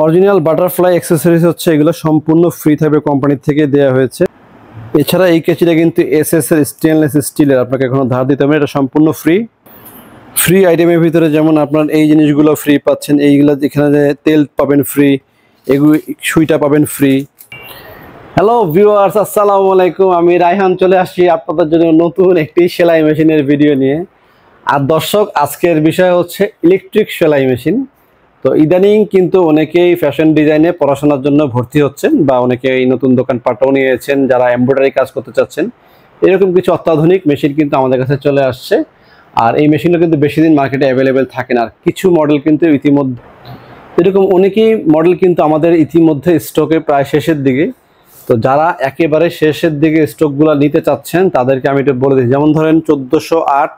Original butterfly accessories হচ্ছে এগুলো সম্পূর্ণ ফ্রি থাকবে, কোম্পানি থেকে দেওয়া হয়েছে। এছাড়া এই কেচিটা কিন্তু এসএস এর স্টেনলেস স্টিলের, আপনাকে এখনো ধার দিতে হবে, এটা সম্পূর্ণ ফ্রি আইটেমের ভিতরে যেমন আপনার এই জিনিসগুলো ফ্রি পাচ্ছেন, এইগুলো যেখানে তেল পাবেন ফ্রি, এগুলো সুইটা পাবেন ফ্রি। হ্যালো ভিউয়ার্স, আসসালামু আলাইকুম। আমি রায়হান চলে আসছি আপনাদের জন্য নতুন একটি সেলাই মেশিনের ভিডিও নিয়ে। আর দর্শক, আজকের বিষয় হচ্ছে ইলেকট্রিক সেলাই মেশিন। তো ইদানিং কিন্তু অনেকেই ফ্যাশন ডিজাইনে পড়াশোনার জন্য ভর্তি হচ্ছেন, বা অনেকে এই নতুন দোকানপাটও নিয়েছেন যারা এমব্রয়ডারি কাজ করতে চাচ্ছেন। এরকম কিছু অত্যাধুনিক মেশিন কিন্তু আমাদের কাছে চলে আসছে। আর এই মেশিনগুলো কিন্তু বেশি দিন মার্কেটে অ্যাভেলেবেল থাকে না। আর কিছু মডেল কিন্তু ইতিমধ্যে এরকম অনেকেই মডেল কিন্তু আমাদের ইতিমধ্যে স্টকে প্রায় শেষের দিকে। তো যারা একেবারে শেষের দিকে স্টকগুলো নিতে চাচ্ছেন তাদেরকে আমি এটা বলে দিই। যেমন ধরেন 1408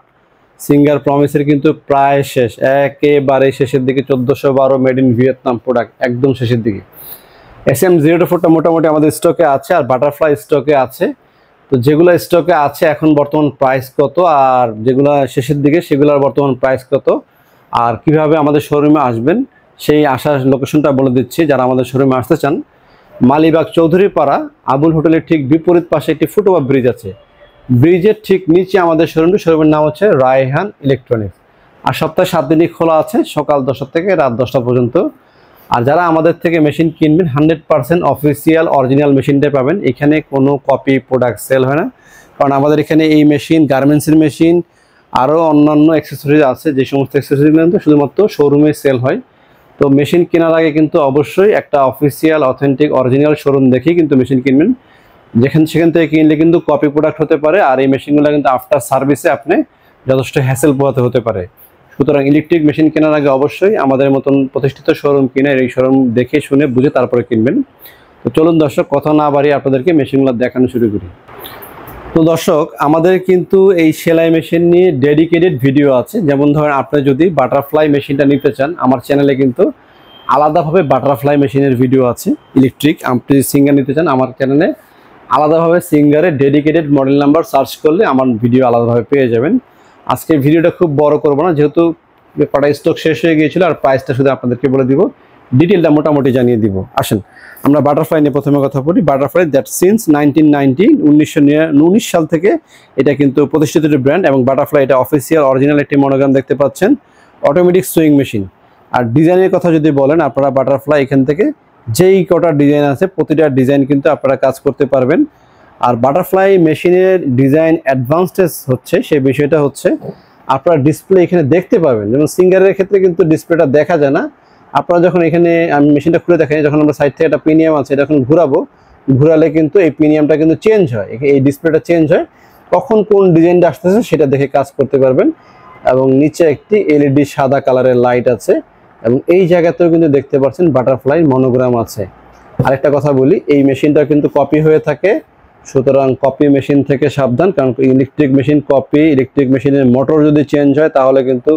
সিঙ্গার প্রমিসের কিন্তু প্রায় শেষ, একেবারে শেষের দিকে। 1412 মেড ইন ভিয়েতনাম প্রোডাক্ট, একদম শেষের দিকে। SM024টা মোটামুটি আমাদের স্টকে আছে, আর বাটারফ্লাই স্টকে আছে। তো যেগুলো স্টকে আছে এখন বর্তমান প্রাইস কত, আর যেগুলো শেষের দিকে সেগুলোর বর্তমান প্রাইস কত, আর কিভাবে আমাদের শোরুমে আসবেন সেই আসার লোকেশনটা বলে দিচ্ছি। যারা আমাদের শোরুমে আসতে চান, মালিবাগ চৌধুরীপাড়া আবুল হোটেলের ঠিক বিপরীত পাশে একটি ফুটওভার ব্রিজ আছে, ব্রিজের ঠিক নিচে আমাদের শোরুমের নাম হচ্ছে রায়হান ইলেকট্রনিক্স। আর সপ্তাহে 7 দিনই খোলা আছে, সকাল 10টা থেকে রাত 10টা পর্যন্ত। আর যারা আমাদের থেকে মেশিন কিনবেন 100% অফিসিয়াল অরিজিনাল মেশিনটাই পাবেন। এখানে কোনো কপি প্রোডাক্ট সেল হয় না, কারণ আমাদের এখানে এই মেশিন, গার্মেন্টসের মেশিন, আরও অন্যান্য অ্যাক্সেসরিজ আছে, যে সমস্ত অ্যাক্সেসরিজগুলো কিন্তু শুধুমাত্র শোরুমে সেল হয়। তো মেশিন কেনার আগে কিন্তু অবশ্যই একটা অফিসিয়াল অথেন্টিক অরিজিনাল শোরুম দেখেই কিন্তু মেশিন কিনবেন। সেখান থেকে কিনলে কিন্তু কপি প্রোডাক্ট হতে পারে, আর এই মেশিনগুলো কিন্তু আফটার সার্ভিসে আপনি যথেষ্ট হ্যাসেল পোহাতে হতে পারে। সুতরাং ইলেকট্রিক মেশিন কেনার আগে অবশ্যই আমাদের মতন প্রতিষ্ঠিত শোরুম কিনে, এই শোরুম দেখে শুনে বুঝে তারপরে কিনবেন। তো চলুন দর্শক, কথা না বাড়িয়ে আপনাদেরকে মেশিনগুলো দেখানো শুরু করি। তো দর্শক, আমাদের কিন্তু এই সেলাই মেশিন নিয়ে ডেডিকেটেড ভিডিও আছে। যেমন ধরেন, আপনি যদি বাটারফ্লাই মেশিনটা নিতে চান, আমার চ্যানেলে কিন্তু আলাদাভাবে বাটারফ্লাই মেশিনের ভিডিও আছে। ইলেকট্রিক আপনি সিঙ্গার নিতে চান, আমার চ্যানেলে আলাদাভাবে সিঙ্গারের ডেডিকেটেড মডেল নাম্বার সার্চ করলে আমার ভিডিও আলাদাভাবে পেয়ে যাবেন। আজকে ভিডিওটা খুব বড় করবো না, যেহেতু কটা স্টক শেষ হয়ে গিয়েছিল, আর প্রাইসটা শুধু আপনাদেরকে বলে দিব, ডিটেলটা মোটামুটি জানিয়ে দিব। আসেন আমরা বাটারফ্লাই নিয়ে প্রথমে কথা বলি। বাটারফ্লাই দ্যাট সিন্স 1919 সাল থেকে এটা কিন্তু প্রতিষ্ঠিত ব্র্যান্ড, এবং বাটারফ্লাই এটা অফিসিয়াল অরিজিনাল একটি মনোগ্রাম দেখতে পাচ্ছেন, অটোমেটিক সুইং মেশিন। আর ডিজাইনের কথা যদি বলেন, আপনারা বাটারফ্লাই এখান থেকে যেই কটা ডিজাইন আছে প্রতিটা ডিজাইন কিন্তু আপনারা কাজ করতে পারবেন। আর বাটারফ্লাই মেশিনের ডিজাইন অ্যাডভান্সড হচ্ছে, সেই বিষয়টা হচ্ছে আপনারা ডিসপ্লে এখানে দেখতে পাবেন। যেমন সিঙ্গারের ক্ষেত্রে কিন্তু ডিসপ্লেটা দেখা যায় না। আপনারা যখন এখানে, আমি মেশিনটা খুলে দেখাই, যখন আমরা সাইড থেকে একটা প্রিমিয়াম আছে এটা যখন ঘুরালে কিন্তু এই প্রিমিয়ামটা কিন্তু চেঞ্জ হয়, এই ডিসপ্লেটা চেঞ্জ হয়। কখন কোন ডিজাইনটা আসতেছে সেটা দেখে কাজ করতে পারবেন। এবং নিচে একটি এলইডি সাদা কালারের লাইট আছে, এবং এই জায়গাতেও কিন্তু দেখতে পাচ্ছেন বাটারফ্লাই মনোগ্রাম আছে। আরেকটা কথা বলি, এই মেশিনটা কিন্তু কপি হয়ে থাকে, সুতরাং কপি মেশিন থেকে সাবধান। কারণ ইলেকট্রিক মেশিন কপি, ইলেকট্রিক মেশিনের মোটর যদি চেঞ্জ হয় তাহলে কিন্তু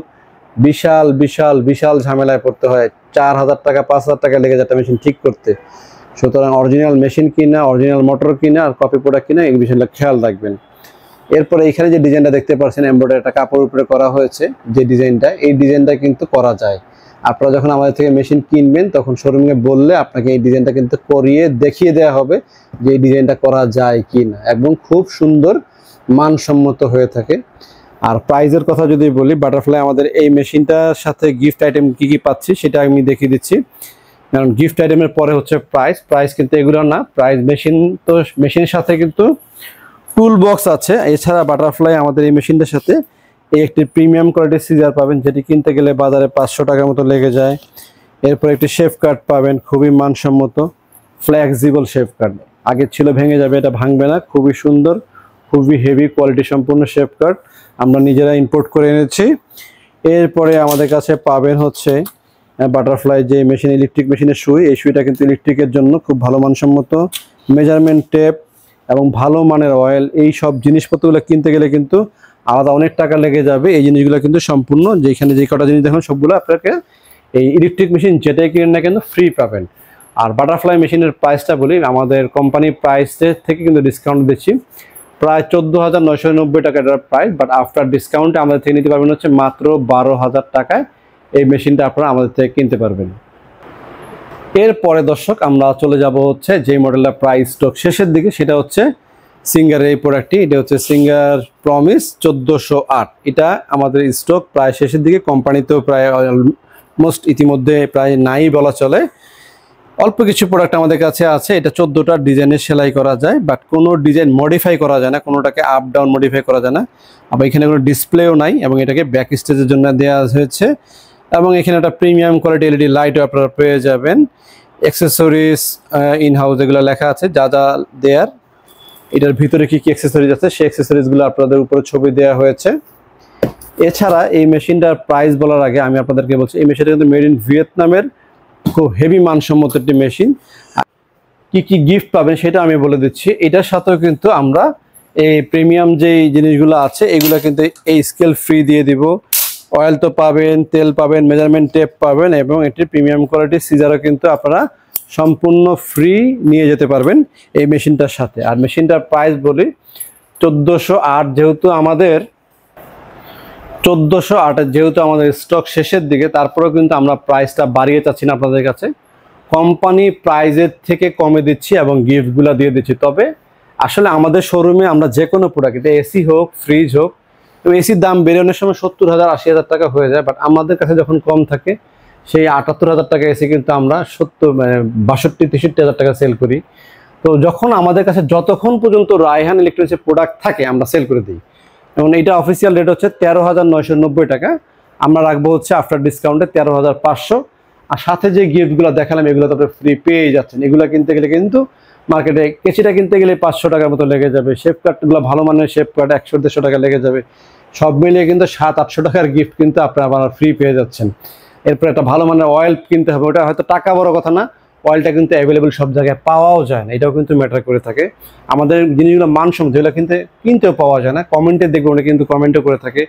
বিশাল বিশাল বিশাল ঝামেলায় পড়তে হয়। 4000 টাকা 5000 টাকা লেগে যায় একটা মেশিন ঠিক করতে। সুতরাং অরিজিনাল মেশিন কিনা, অরিজিনাল মোটর কিনা, আর কপি প্রোডাক্ট কিনা, এই বিষয়টা খেয়াল রাখবেন। এরপরে এখানে যে ডিজাইনটা দেখতে পাচ্ছেন, এমব্রয়ডারি একটা কাপড়ের উপরে করা হয়েছে যে ডিজাইনটা, এই ডিজাইনটা কিন্তু করা যায়। আপনারা যখন আমাদের থেকে মেশিন কিনবেন তখন শোরুমে বললে আপনাকে এই ডিজাইনটা কিন্তু করিয়ে দেখিয়ে দেওয়া হবে যে এই ডিজাইনটা করা যায় কি না, এবং খুব সুন্দর মানসম্মত হয়ে থাকে। আর প্রাইজের কথা যদি বলি, বাটারফ্লাই আমাদের এই মেশিনটার সাথে গিফট আইটেম কি কি পাচ্ছি সেটা আমি দেখিয়ে দিচ্ছি। কারণ গিফট আইটেমের পরে হচ্ছে প্রাইস কিন্তু এগুলো না। প্রাইস মেশিনের সাথে কিন্তু টুল বক্স আছে। এছাড়া বাটারফ্লাই আমাদের এই মেশিনটার সাথে এই একটি প্রিমিয়াম কোয়ালিটির সিজার পাবেন, যেটি কিনতে গেলে বাজারে 500 টাকার মতো লেগে যায়। এরপর একটি শেফ কাট পাবেন, খুবই মানসম্মত ফ্লেক্সিবল শেফ কাট। আগে ছিল ভেঙে যাবে, এটা ভাঙবে না, খুবই সুন্দর, খুবই হেভি কোয়ালিটি সম্পূর্ণ শেফ কাট, আমরা নিজেরা ইম্পোর্ট করে এনেছি। এরপরে আমাদের কাছে পাবেন হচ্ছে বাটারফ্লাই যে মেশিন, ইলেকট্রিক মেশিনের সুই। এই সুইটা কিন্তু ইলেকট্রিকের জন্য খুব ভালো মানসম্মত, মেজারমেন্ট টেপ এবং ভালো মানের অয়েল, এই সব জিনিসপত্রগুলো কিনতে গেলে কিন্তু আলাদা অনেক টাকা লেগে যাবে। এই জিনিসগুলো কিন্তু সম্পূর্ণ, যেখানে যে কটা জিনিস দেখুন সবগুলো আপনাকে এই ইলেকট্রিক মেশিন যেটাই কিনেন না কিন্তু ফ্রি পাবেন। আর বাটারফ্লাই মেশিনের প্রাইসটা বলি, আমাদের কোম্পানি প্রাইসের থেকে কিন্তু ডিসকাউন্ট দিচ্ছি, প্রায় 14,990 টাকা এটার প্রাইস। বাট আফটার ডিসকাউন্টে আমাদের থেকে নিতে পারবেন হচ্ছে মাত্র 12,000 টাকায় এই মেশিনটা আপনারা আমাদের থেকে কিনতে পারবেন। এরপরে দর্শক আমরা চলে যাব হচ্ছে যে মডেলটা প্রাইস স্টক শেষের দিকে, সেটা হচ্ছে সিঙ্গারের এই প্রোডাক্টটি। এটা হচ্ছে সিঙ্গার প্রমিস 1408। এটা আমাদের স্টক প্রায় শেষের দিকে, কোম্পানিতেও প্রায় অলমোস্ট ইতিমধ্যে প্রায় নাই বলা চলে। অল্প কিছু প্রোডাক্ট আমাদের কাছে আছে। এটা 14টা ডিজাইনের সেলাই করা যায়, বাট কোনো ডিজাইন মডিফাই করা যায় না, কোনোটাকে আপ ডাউন মডিফাই করা যায় না। আবার এখানে কোনো ডিসপ্লেও নাই, এবং এটাকে ব্যাক স্টেজের জন্য দেওয়া হয়েছে। এবং এখানে একটা প্রিমিয়াম কোয়ালিটি এলইডি লাইটও আপনারা পেয়ে যাবেন। অ্যাক্সেসরিজ ইন হাউস এগুলো লেখা আছে যা যা দেয়ার, এটার ভিতরে কি কি অ্যাক্সেসরিজ আছে সেই অ্যাক্সেসরিজগুলো আপনাদের উপরে ছবি দেওয়া হয়েছে। এছাড়া এই মেশিনটার প্রাইস বলার আগে আমি আপনাদেরকে বলছি, এই মেশিনটা কিন্তু মেড ইন ভিয়েতনামের খুব হেভি মানসম্মত একটি মেশিন। কি কি গিফট পাবেন সেটা আমি বলে দিচ্ছি। এটার সাথেও কিন্তু আমরা এই প্রিমিয়াম যেই জিনিসগুলো আছে এগুলো কিন্তু এই স্কেল ফ্রি দিয়ে দিব। অয়েল তো পাবেন, তেল পাবেন, মেজারমেন্ট টেপ পাবেন, এবং এটির প্রিমিয়াম কোয়ালিটি সিজারও কিন্তু আপনারা সম্পূর্ণ ফ্রি নিয়ে যেতে পারবেন এই মেশিনটার সাথে। আর মেশিনটার প্রাইস বলি 1408। যেহেতু আমাদের 1408 যেহেতু আমাদের স্টক শেষের দিকে, তারপরেও কিন্তু আমরা প্রাইসটা বাড়িয়ে চাচ্ছি না আপনাদের কাছে। কোম্পানি প্রাইজের থেকে কমে দিচ্ছি এবং গিফটগুলো দিয়ে দিচ্ছি। তবে আসলে আমাদের শোরুমে আমরা যে কোনো প্রোডাক্ট, এটা এসি হোক, ফ্রিজ হোক, তো এসির দাম বেরোনোর সময় 70,000 80,000 টাকা হয়ে যায়, বাট আমাদের কাছে যখন কম থাকে সেই 78,000 টাকা এসি কিন্তু আমরা 62-63,000 টাকা সেল করি। তো যখন আমাদের কাছে যতক্ষণ পর্যন্ত রায়হান ইলেকট্রনিক্সের প্রোডাক্ট থাকে আমরা সেল করে দিই। এবং এটা অফিসিয়াল রেট হচ্ছে 13,990 টাকা, আমরা রাখবো হচ্ছে আফটার ডিসকাউন্টে 13,500। আর সাথে যে গিফটগুলো দেখালাম এগুলো তো আপনারা ফ্রি পেয়ে যাচ্ছেন। এগুলো কিনতে গেলে কিন্তু মার্কেটে কেচিটা কিনতে গেলে 500 টাকার মতো লেগে যাবে, শেপ কাটগুলো ভালো মানের শেপ কাট 100-150 টাকা লেগে যাবে। সব মিলিয়ে কিন্তু 700-800 টাকার গিফট কিন্তু আপনারা ফ্রি পেয়ে যাচ্ছেন। এরপর একটা ভালো মানের অয়েল কিনতে হবে, ওটা হয়তো টাকা বড় কথা না, অয়েলটা কিন্তু অ্যাভেলেবেল সব জায়গায় পাওয়াও যায় না, এটাও কিন্তু ম্যাটার করে থাকে। আমাদের জিনিসগুলো মানসম্মত, যেগুলো কিনতেও পাওয়া যায় না, কমেন্টে দেখবো ওটা কিন্তু কমেন্টও করে থাকে।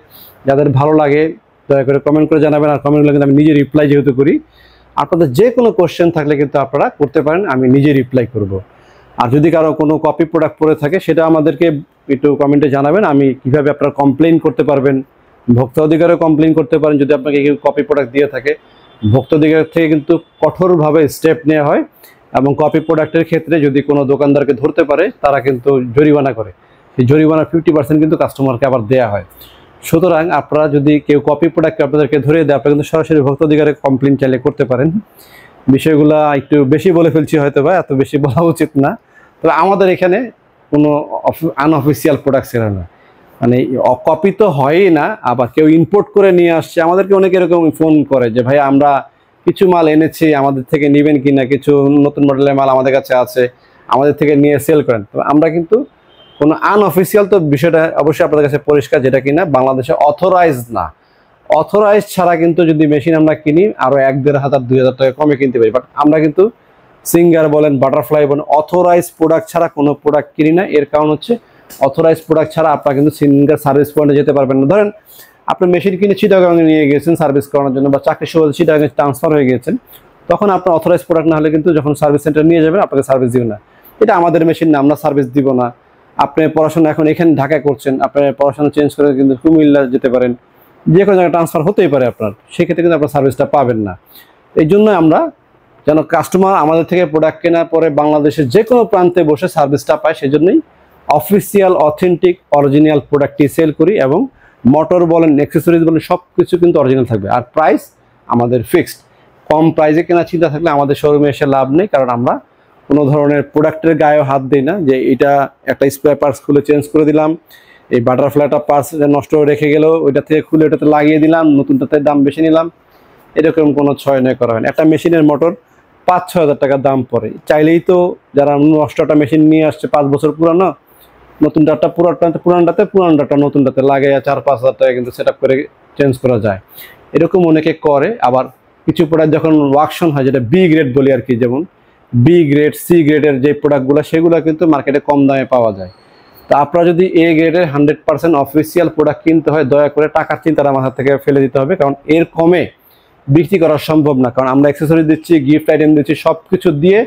যাদের ভালো লাগে দয়া করে কমেন্ট করে জানাবেন। আর কমেন্টগুলো কিন্তু আমি নিজে রিপ্লাই যেহেতু করি, আপনাদের যে কোনো কোশ্চেন থাকলে কিন্তু আপনারা করতে পারেন, আমি নিজে রিপ্লাই করব। আর যদি কারো কোনো কপি প্রোডাক্ট পড়ে থাকে সেটা আমাদেরকে একটু কমেন্টে জানাবেন, আমি কিভাবে আপনারা কমপ্লেইন করতে পারবেন। ভোক্তা অধিকারেও কমপ্লেইন করতে পারেন যদি আপনাকে কেউ কপি প্রোডাক্ট দিয়ে থাকে। ভোক্তা অধিকার থেকে কিন্তু কঠোরভাবে স্টেপ নেওয়া হয়, এবং কপি প্রোডাক্টের ক্ষেত্রে যদি কোনো দোকানদারকে ধরতে পারে তারা কিন্তু জরিমানা করে, সেই জরিমানা 50% কিন্তু কাস্টমারকে আবার দেওয়া হয়। সুতরাং আপনারা যদি কেউ কপি প্রোডাক্ট আপনাদেরকে ধরে দেয়, আপনারা কিন্তু সরাসরি ভোক্তা অধিকারে কমপ্লেইন চাইলে করতে পারেন। বিষয়গুলো একটু বেশি বলে ফেলছি হয়তো, বা এত বেশি বলা উচিত না। তবে আমাদের এখানে কোনো আনঅফিসিয়াল প্রোডাক্ট ছিল না, মানে কপি তো হয়ই না, আবার কেউ ইম্পোর্ট করে নিয়ে আসছে। আমাদেরকে অনেকে এরকম ফোন করে যে ভাই আমরা কিছু মাল এনেছি, আমাদের থেকে নেবেন কিনা, কিছু নতুন মডেলের মাল আমাদের কাছে আছে, আমাদের থেকে নিয়ে সেল করেন। তো আমরা কিন্তু কোনো আনঅফিসিয়াল, তো বিষয়টা অবশ্যই আপনাদের কাছে পরিষ্কার, যেটা কিনা বাংলাদেশে অথরাইজ না। অথরাইজ ছাড়া কিন্তু যদি মেশিন আমরা কিনি আরও 1,500-2,000 টাকা কমে কিনতে পারি, বাট আমরা কিন্তু সিঙ্গার বলেন, বাটারফ্লাই বলেন, অথরাইজ প্রোডাক্ট ছাড়া কোনো প্রোডাক্ট কিনি না। এর কারণ হচ্ছে অথরাইজ প্রোডাক্ট ছাড়া আপনারা কিন্তু সিঙ্গার সার্ভিস পয়েন্টে যেতে পারবেন না। ধরেন আপনি মেশিন কিনে চিটাগাঙে নিয়ে গিয়েছেন সার্ভিস করানোর জন্য, বা চাকরি সুবাদে চিটাগাঙে ট্রান্সফার হয়ে গিয়েছেন, তখন আপনার অথরাইজ প্রোডাক্ট না হলে কিন্তু যখন সার্ভিস সেন্টার নিয়ে যাবেন আপনাকে সার্ভিস দিবে না। এটা আমাদের মেশিন না, আমরা সার্ভিস দিব না। আপনি পড়াশোনা এখন এখানে ঢাকায় করছেন, আপনার পড়াশোনা চেঞ্জ করে কিন্তু কুমিল্লা যেতে পারেন, যে কোনো জায়গায় ট্রান্সফার হতেই পারে আপনার, সেক্ষেত্রে কিন্তু আপনার সার্ভিসটা পাবেন না। এই জন্য আমরা যেন কাস্টমার আমাদের থেকে প্রোডাক্ট কেনার পরে বাংলাদেশের যে কোনো প্রান্তে বসে সার্ভিসটা পায়, সেজন্যই অফিসিয়াল অথেন্টিক অরিজিনাল প্রোডাক্টটি সেল করি। এবং মোটর বলেন, অ্যাক্সেসরিজ বলেন, সব কিছু কিন্তু অরিজিনাল থাকবে। আর প্রাইস আমাদের ফিক্সড, কম প্রাইসে কেনার চিন্তা থাকলে আমাদের শোরুমে এসে লাভ নেই, কারণ আমরা কোনো ধরনের প্রোডাক্টের গায়েও হাত দিই না, যে এটা একটা স্পেয়ার পার্টস খুলে চেঞ্জ করে দিলাম, এই বাটারফ্লাইটা পার্টস নষ্ট রেখে গেল, ওইটা থেকে খুলে ওটাতে লাগিয়ে দিলাম, নতুনটাতে দাম বেশি নিলাম, এরকম কোনো ছয় নয় করা হয় না। একটা মেশিনের মোটর 5-6 হাজার টাকা দাম পড়ে, চাইলেই তো যারা নষ্টটা মেশিন নিয়ে আসছে 5 বছর পুরানো, নতুন ডাটা পুরানটাতে নতুনটাতে লাগাইয়া 4-5 হাজার টাকা কিন্তু সেট আপ করে চেঞ্জ করা যায়। এরকম অনেকে করে। আবার কিছু প্রোডাক্ট যখন ওয়াকশন হয়, যেটা বি গ্রেড বলি আর কি, যেমন বি গ্রেড, সি গ্রেডের যে প্রোডাক্টগুলো, সেগুলো কিন্তু মার্কেটে কম দামে পাওয়া যায়। তো আপনারা যদি এ গ্রেডের 100% অফিসিয়াল প্রোডাক্ট কিনতে হয়, দয়া করে টাকার চিন্তাটা মাথা থেকে ফেলে দিতে হবে, কারণ এর কমে বিক্রি করা সম্ভব না। কারণ আমরা অ্যাক্সেসরি দিচ্ছি, গিফট আইটেম দিচ্ছি, সব কিছু দিয়ে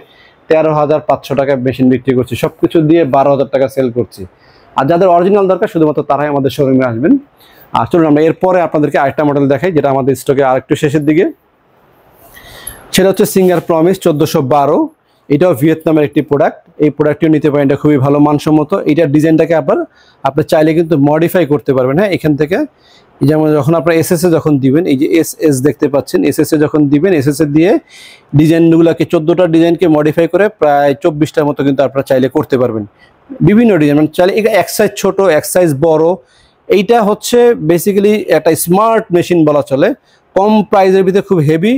13,500 টাকায় মেশিন বিক্রি করছি, সব কিছু দিয়ে 12,000 টাকা সেল করছি। আর যাদের অরিজিনাল দরকার শুধুমাত্র তারাই আমাদের শোরুমে আসবেন। আর চলুন আমরা এরপরে আপনাদেরকে আরেকটা মডেল দেখাই, যেটা আমাদের স্টকে আরেকটু শেষের দিকে, সেটা হচ্ছে সিঙ্গার প্রমিস 1412। এটাও ভিয়েতনামের একটি প্রোডাক্ট। এই প্রোডাক্টটিও নিতে পারেন, এটা খুবই ভালো মানসম্মত। এটার ডিজাইনটাকে আপনি চাইলে কিন্তু মডিফাই করতে পারবেন। হ্যাঁ, এখান থেকে যেমন যখন আপনার এসএসএ যখন দিবেন, এই যে এস দেখতে পাচ্ছেন, এসএসএ যখন দিবেন, এসএসএ দিয়ে ডিজাইনগুলোকে 14টা ডিজাইনকে মডিফাই করে প্রায় 24টার মতো কিন্তু আপনারা চাইলে করতে পারবেন। বিভিন্ন ডিজাইন মানে চাইলে এক সাইজ ছোট, এক সাইজ বড়। এইটা হচ্ছে বেসিক্যালি একটা স্মার্ট মেশিন বলা চলে। কম প্রাইসের ভিতরে খুব হেভি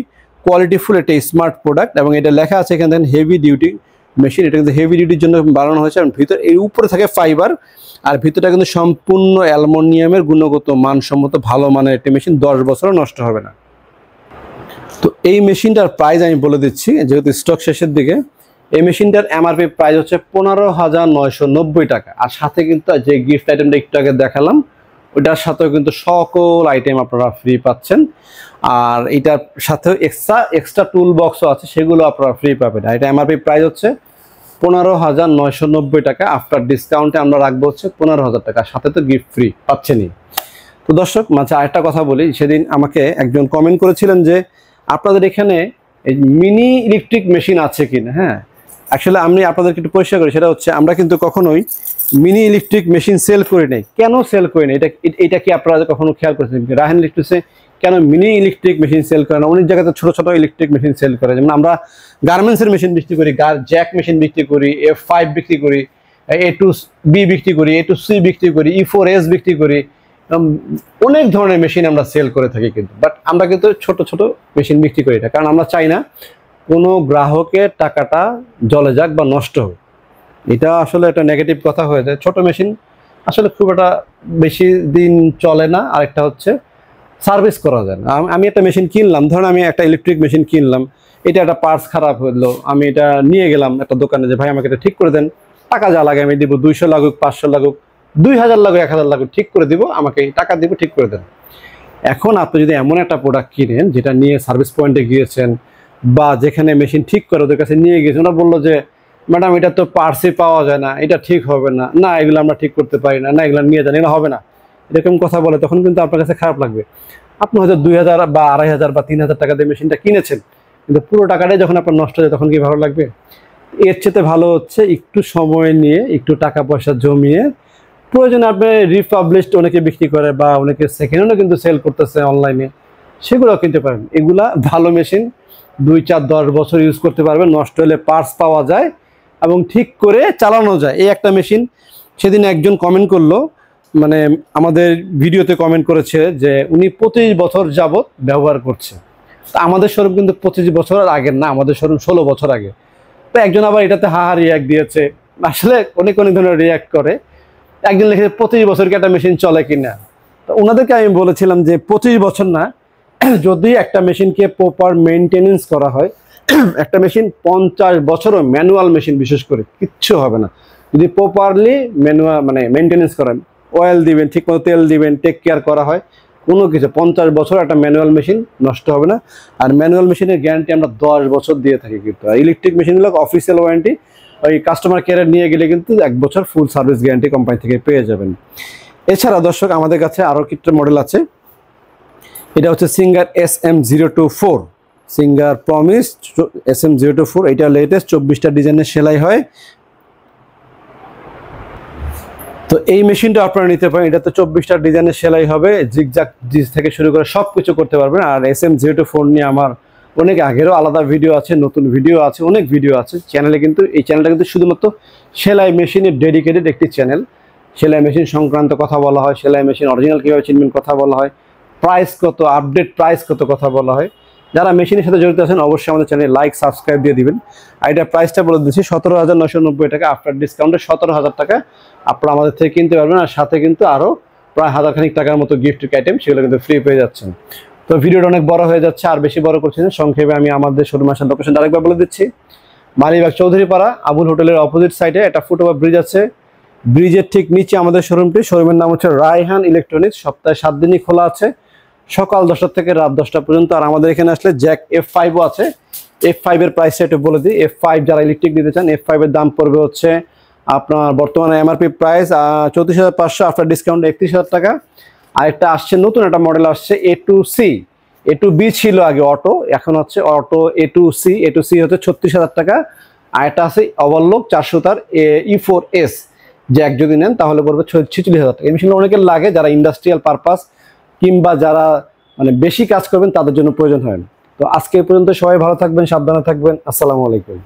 কোয়ালিটিফুল একটা স্মার্ট প্রোডাক্ট, এবং এটা লেখা আছে এখানে দেখেন হেভি ডিউটি মেশিন। এটা কিন্তু হেভি ডিউটির জন্য বানানো হয়েছে। এবং ভিতরে এই উপরে থাকে ফাইবার, আর ভিতরটা কিন্তু সম্পূর্ণ অ্যালুমিনিয়ামের গুণগত মানসম্মত ভালো মানের একটি মেশিন, 10 বছরও নষ্ট হবে না। তো এই মেশিনটার প্রাইস আমি বলে দিচ্ছি, যেহেতু স্টক শেষের দিকে। এই মেশিনটার এমআরপি প্রাইস হচ্ছে 15,990 টাকা। আর সাথে কিন্তু যে গিফট আইটেমটা একটু আগে দেখালাম, ওটার সাথেও কিন্তু সকল আইটেম আপনারা ফ্রি পাচ্ছেন। আর এটার সাথেও এক্সট্রা টুল বক্সও আছে, সেগুলো আপনারা ফ্রি পাবেন। আর এটা এমআরপি প্রাইস হচ্ছে 15,990 টাকা। আফটার ডিসকাউন্টে আমরা রাখবো হচ্ছে 15,000 টাকা, সাথে তো গিফট ফ্রি পাচ্ছেনই। তো দর্শক, মাঝে আরেকটা কথা বলি। সেদিন আমাকে একজন কমেন্ট করেছিলেন যে আপনাদের এখানে মিনি ইলেকট্রিক মেশিন আছে কিনা। হ্যাঁ, অ্যাকচুয়ালি আমি আপনাদেরকে একটু পরিষ্কার করি, সেটা হচ্ছে আমরা কিন্তু কখনোই মিনি ইলেকট্রিক মেশিন সেল করি নাই। কেন সেল করি না, এটা কি আপনারা কখনো খেয়াল করেছেন? রায়হান ইলেকট্রিক্সে কেন মিনি ইলেকট্রিক মেশিন সেল করে না? অনেক জায়গাতে ছোট ছোট ইলেকট্রিক মেশিন সেল করে। যেমন আমরা গার্মেন্টসের মেশিন বিক্রি করি, জ্যাক মেশিন বিক্রি করি, F5 বিক্রি করি, A2B বিক্রি করি, A2C বিক্রি করি, E4S বিক্রি করি। অনেক ধরনের মেশিন আমরা সেল করে থাকি কিন্তু, বাট আমরা কিন্তু ছোট ছোট মেশিন বিক্রি করি না, কারণ আমরা চাই না কোনো গ্রাহকের টাকাটা জলে যাক বা নষ্ট হোক। এটা আসলে একটা নেগেটিভ কথা হয়ে যায়। ছোট মেশিন আসলে খুব একটা বেশি দিন চলে না। আরেকটা হচ্ছে সার্ভিস করা যায় না। আমি একটা মেশিন কিনলাম, ধরুন আমি একটা ইলেকট্রিক মেশিন কিনলাম, এটা একটা পার্টস খারাপ হলো, আমি এটা নিয়ে গেলাম একটা দোকানে, যে ভাই আমাকে এটা ঠিক করে দেন, টাকা যা লাগে আমি দিব, 200 লাগুক, 500 লাগুক, 2000 লাগুক, 1000 লাগুক, ঠিক করে দিব, আমাকে টাকা দিব, ঠিক করে দেন। এখন আপনি যদি এমন একটা প্রোডাক্ট কিনেন যেটা নিয়ে সার্ভিস পয়েন্টে গিয়েছেন বা যেখানে মেশিন ঠিক করে ওদের কাছে নিয়ে গিয়েছেন, ওরা বললো যে ম্যাডাম এটা তো পার্টসই পাওয়া যায় না, এটা ঠিক হবে না, না এগুলো আমরা ঠিক করতে পারি না, না এগুলো নিয়ে যান, এগুলো হবে না, এরকম কথা বলে, তখন কিন্তু আপনার কাছে খারাপ লাগবে। আপনি হয়তো 2000 বা 2500 বা 3000 টাকা দিয়ে মেশিনটা কিনেছেন, কিন্তু পুরো টাকাটাই যখন আপনার নষ্ট হয় তখন কি ভালো লাগবে? এর চেয়ে ভালো হচ্ছে একটু সময় নিয়ে, একটু টাকা পয়সা জমিয়ে, প্রয়োজনে আপনি রিপাবলিশড অনেকে বিক্রি করে বা অনেকে সেকেন্ড হ্যান্ডও কিন্তু সেল করতেছে অনলাইনে, সেগুলো কিনতে পারেন। এগুলা ভালো মেশিন, 2, 4, 10 বছর ইউজ করতে পারবেন, নষ্ট হলে পার্টস পাওয়া যায় এবং ঠিক করে চালানো যায়। এই একটা মেশিন সেদিন একজন কমেন্ট করলো, মানে আমাদের ভিডিওতে কমেন্ট করেছে যে উনি 25 বছর যাবত ব্যবহার করছে। তা আমাদের শোরুম কিন্তু 25 বছর আগের না, আমাদের শোরুম 16 বছর আগে। তো একজন আবার এটাতে হা রিয়াক্ট দিয়েছে, আসলে অনেক অনেক ধরনের রিয়াক্ট করে। একজন লিখেছে 25 বছর কি একটা মেশিন চলে কিনা। তো ওনাদেরকে আমি বলেছিলাম যে 25 বছর না, যদি একটা মেশিনকে প্রপার মেনটেনেন্স করা হয়, একটা মেশিন 50 বছরও, ম্যানুয়াল মেশিন বিশেষ করে, কিচ্ছু হবে না যদি প্রপারলি ম্যানুয়াল মানে মেনটেনেন্স করেন, অয়েল দিবেন, ঠিকমতো তেল দিবেন, টেক কেয়ার করা হয়, কোনো কিছু 50 বছর একটা ম্যানুয়াল মেশিন নষ্ট হবে না। আর ম্যানুয়াল মেশিনের গ্যারান্টি আমরা 10 বছর দিয়ে থাকি কিন্তু। আর ইলেকট্রিক মেশিনগুলো অফিসিয়াল ওয়ারেন্টি, ওই কাস্টমার কেয়ারে নিয়ে গেলে কিন্তু 1 বছর ফুল সার্ভিস গ্যারান্টি কোম্পানি থেকে পেয়ে যাবেন। এছাড়া দর্শক আমাদের কাছে আরও কিছু মডেল আছে। এটা হচ্ছে singer SM024, singer promise SM024। এটা লেটেস্ট 24টা ডিজাইনের সেলাই হয়। তো এই মেশিনটা আপনারা নিতে পারেন, এটা তো 24টা ডিজাইনের সেলাই হবে, জিগজাগ জিজ থেকে শুরু করে সব কিছু করতে পারবেন। আর SM024 নিয়ে আমার অনেক আগেরও আলাদা ভিডিও আছে, নতুন ভিডিও আছে, অনেক ভিডিও আছে চ্যানেলে। কিন্তু এই চ্যানেলটা কিন্তু শুধুমাত্র সেলাই মেশিনের ডেডিকেটেড একটি চ্যানেল। সেলাই মেশিন সংক্রান্ত কথা বলা হয়, সেলাই মেশিন অরিজিনাল কীভাবে চিনবেন কথা বলা হয়, প্রাইস কত, আপডেট প্রাইস কত কথা বলা হয়। যারা মেশিনের সাথে জড়িত আছেন অবশ্যই আমাদের চ্যানেলে লাইক সাবস্ক্রাইব দিয়ে দিবেন। আর এটা প্রাইসটা বলে দিচ্ছি 17,990 টাকা। আফটার ডিসকাউন্টে 17,000 টাকা আপনারা আমাদের থেকে কিনতে পারবেন। আর সাথে কিন্তু আরও প্রায় 1000 খানিক টাকার মতো গিফট আইটেম, সেগুলো কিন্তু ফ্রি পেয়ে যাচ্ছেন। তো ভিডিওটা অনেক বড় হয়ে যাচ্ছে, আর বেশি বড় করছি না, সংক্ষেপে আমি আমাদের শোরুম আসার লোকেশনটা আরেকবার বলে দিচ্ছি। মালিবাগ চৌধুরীপাড়া আবুল হোটেলের অপোজিট সাইডে একটা ফুটওভার ব্রিজ আছে, ব্রিজের ঠিক নিচে আমাদের শোরুমটি। শোরুমের নাম হচ্ছে রায়হান ইলেকট্রনিক্স। সপ্তাহে 7 দিনই খোলা আছে, সকাল 10টা থেকে রাত 10টা পর্যন্ত। আর আমাদের এখানে আসলে জ্যাক F5ও আছে। F5 এর প্রাইসটা একটু বলে দিই। F5 যারা ইলেকট্রিক দিতে চান, F5 এর দাম পড়বে হচ্ছে আপনার বর্তমানে এমআরপি প্রাইস 34,500, আফটার ডিসকাউন্ট 31,000 টাকা। আর একটা আসছে নতুন একটা মডেল আসছে A2C। A2B ছিল আগে অটো, এখন হচ্ছে অটো A2C। A2C হচ্ছে 36,000 টাকা। আর এটা আছে ওভারলক 400 তার E4S, জ্যাক যদি নেন তাহলে পড়বে 46,000 টাকা। এই মেশিনটা অনেকের লাগে যারা ইন্ডাস্ট্রিয়াল পারপাস কিংবা যারা মানে বেশি কাজ করবেন তাদের জন্য প্রয়োজন হয়। তো আজকে এই পর্যন্ত, সবাই ভালো থাকবেন, সাবধানে থাকবেন। আসসালামু আলাইকুম।